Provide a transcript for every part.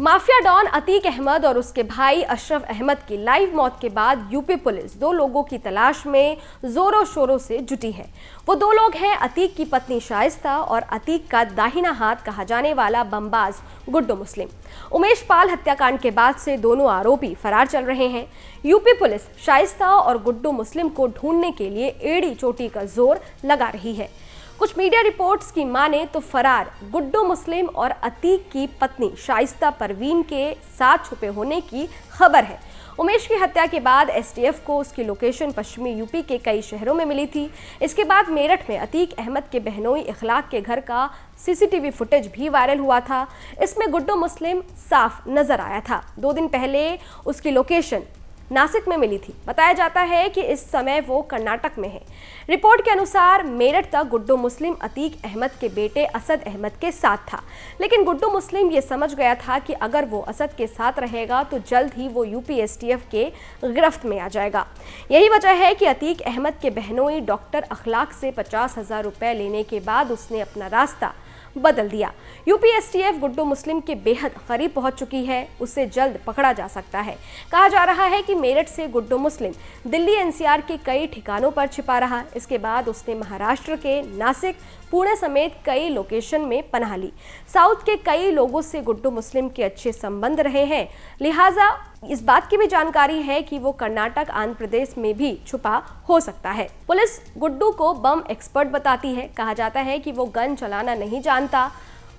Mafia don Atiq Ahmad और उसके भाई अशरफ अहमद की लाइव मौत के बाद यूपी पुलिस दो लोगों की तलाश में जोरों शोरों से जुटी है। वो दो लोग हैं अतीक की पत्नी शाइस्ता और अतीक का दाहिना हाथ कहा जाने वाला बमबाज गुड्डू मुस्लिम। उमेश पाल हत्याकांड के बाद से दोनों आरोपी फरार चल रहे हैं। यूपी पुलिस शाइस्ता और गुड्डू मुस्लिम को ढूंढने के लिए एड़ी चोटी का जोर लगा रही है। कुछ मीडिया रिपोर्ट्स की माने तो फरार गुड्डू मुस्लिम और अतीक की पत्नी शाइस्ता परवीन के साथ छुपे होने की खबर है। उमेश की हत्या के बाद एसटीएफ को उसकी लोकेशन पश्चिमी यूपी के कई शहरों में मिली थी। इसके बाद मेरठ में अतीक अहमद के बहनोई इखलाक के घर का सीसीटीवी फुटेज भी वायरल हुआ था। इसमें गुड्डू मुस्लिम साफ नजर आया था। 2 दिन पहले उसकी लोकेशन नासिक में मिली थी। बताया जाता है कि इस समय वो कर्नाटक में है। रिपोर्ट के अनुसार मेरठ तक गुड्डू मुस्लिम अतीक अहमद के बेटे असद अहमद के साथ था, लेकिन गुड्डू मुस्लिम ये समझ गया था कि अगर वो असद के साथ रहेगा तो जल्द ही वो यूपी एसटीएफ के गिरफ्त में आ जाएगा। यही वजह है कि अतीक अहमद के बहनोई डॉक्टर अखलाक से 50,000 रुपए लेने के बाद उसने अपना रास्ता बदल दिया। यूपी एसटीएफ गुड्डू मुस्लिम के बेहद करीब पहुंच चुकी है। उसे जल्द पकड़ा जा सकता है। कहा जा रहा है कि मेरठ से गुड्डू मुस्लिम दिल्ली एनसीआर के कई ठिकानों पर छिपा रहा। इसके बाद उसने महाराष्ट्र के नासिक, पुणे समेत कई लोकेशन में पनाह ली। साउथ के कई लोगों से गुड्डू मुस्लिम के अच्छे संबंध रहे हैं, लिहाजा इस बात की भी जानकारी है कि वो कर्नाटक, आंध्र प्रदेश में भी छुपा हो सकता है। पुलिस गुड्डू को बम एक्सपर्ट बताती है। कहा जाता है कि वो गन चलाना नहीं जानता,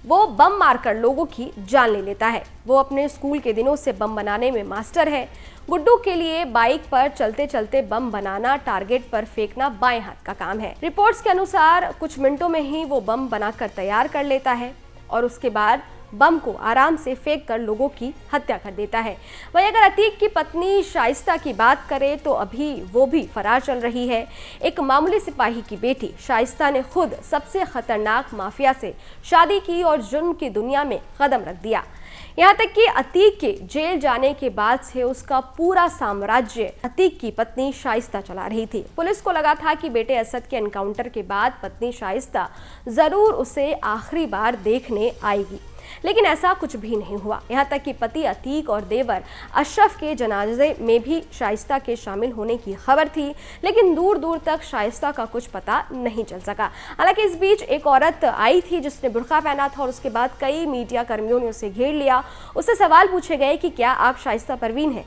वो बम मारकर लोगों की जान ले लेता है। वो अपने स्कूल के दिनों से बम बनाने में मास्टर है। गुड्डू के लिए बाइक पर चलते चलते बम बनाना, टारगेट पर फेंकना बाएं हाथ का काम है। रिपोर्ट्स के अनुसार कुछ मिनटों में ही वो बम बनाकर तैयार कर लेता है और उसके बाद बम को आराम से फेंक कर लोगों की हत्या कर देता है। वहीं अगर अतीक की पत्नी शाइस्ता की बात करें तो अभी वो भी फरार चल रही है। एक मामूली सिपाही की बेटी शाइस्ता ने खुद सबसे खतरनाक माफिया से शादी की और जुर्म की दुनिया में कदम रख दिया। यहाँ तक कि अतीक के जेल जाने के बाद से उसका पूरा साम्राज्य अतीक की पत्नी शाइस्ता चला रही थी। पुलिस को लगा था कि बेटे असद के एनकाउंटर के बाद पत्नी शाइस्ता जरूर उसे आखिरी बार देखने आएगी, लेकिन ऐसा कुछ भी नहीं हुआ। यहाँ तक कि पति अतीक और देवर अशरफ के जनाजे में भी शाइस्ता के शामिल होने की खबर थी, लेकिन दूर दूर तक शाइस्ता का कुछ पता नहीं चल सका। हालांकि इस बीच एक औरत आई थी जिसने बुर्का पहना था और उसके बाद कई मीडिया कर्मियों ने उसे घेर लिया। उससे सवाल पूछे गए कि क्या आप शाइस्ता परवीन हैं।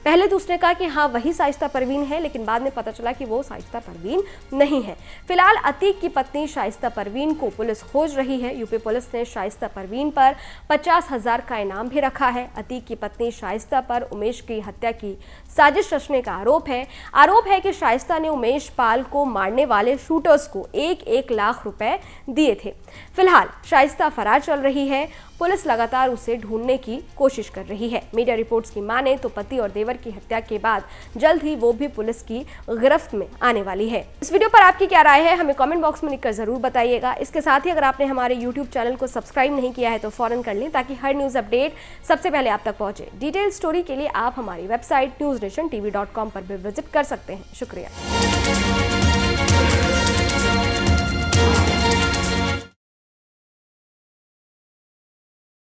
पहले तो उसने कहा कि हाँ वही शाइस्ता परवीन है, लेकिन बाद में पता चला कि वो शाइस्ता परवीन नहीं है। फिलहाल अतीक की पत्नी शाइस्ता परवीन को पुलिस खोज रही है। यूपी पुलिस ने शाइस्ता परवीन पर 50,000 का इनाम भी रखा है। अतीक की पत्नी शाइस्ता पर उमेश की हत्या की साजिश रचने का आरोप है कि शाइस्ता ने उमेश पाल को मारने वाले शूटर्स को 1-1 लाख रुपए दिए थे। फिलहाल शाइस्ता फरार चल रही है। पुलिस लगातार उसे ढूंढने की कोशिश कर रही है। मीडिया रिपोर्ट्स की माने तो पति और देवर की हत्या के बाद जल्द ही वो भी पुलिस की गिरफ्त में आने वाली है। इस वीडियो पर आपकी क्या राय है, हमें कमेंट बॉक्स में लिखकर जरूर बताइएगा। इसके साथ ही अगर आपने हमारे YouTube चैनल को सब्सक्राइब नहीं किया है तो फौरन कर लें, ताकि हर न्यूज अपडेट सबसे पहले आप तक पहुंचे। डिटेल स्टोरी के लिए आप हमारी वेबसाइट newsnationtv.com पर भी विजिट कर सकते हैं। शुक्रिया।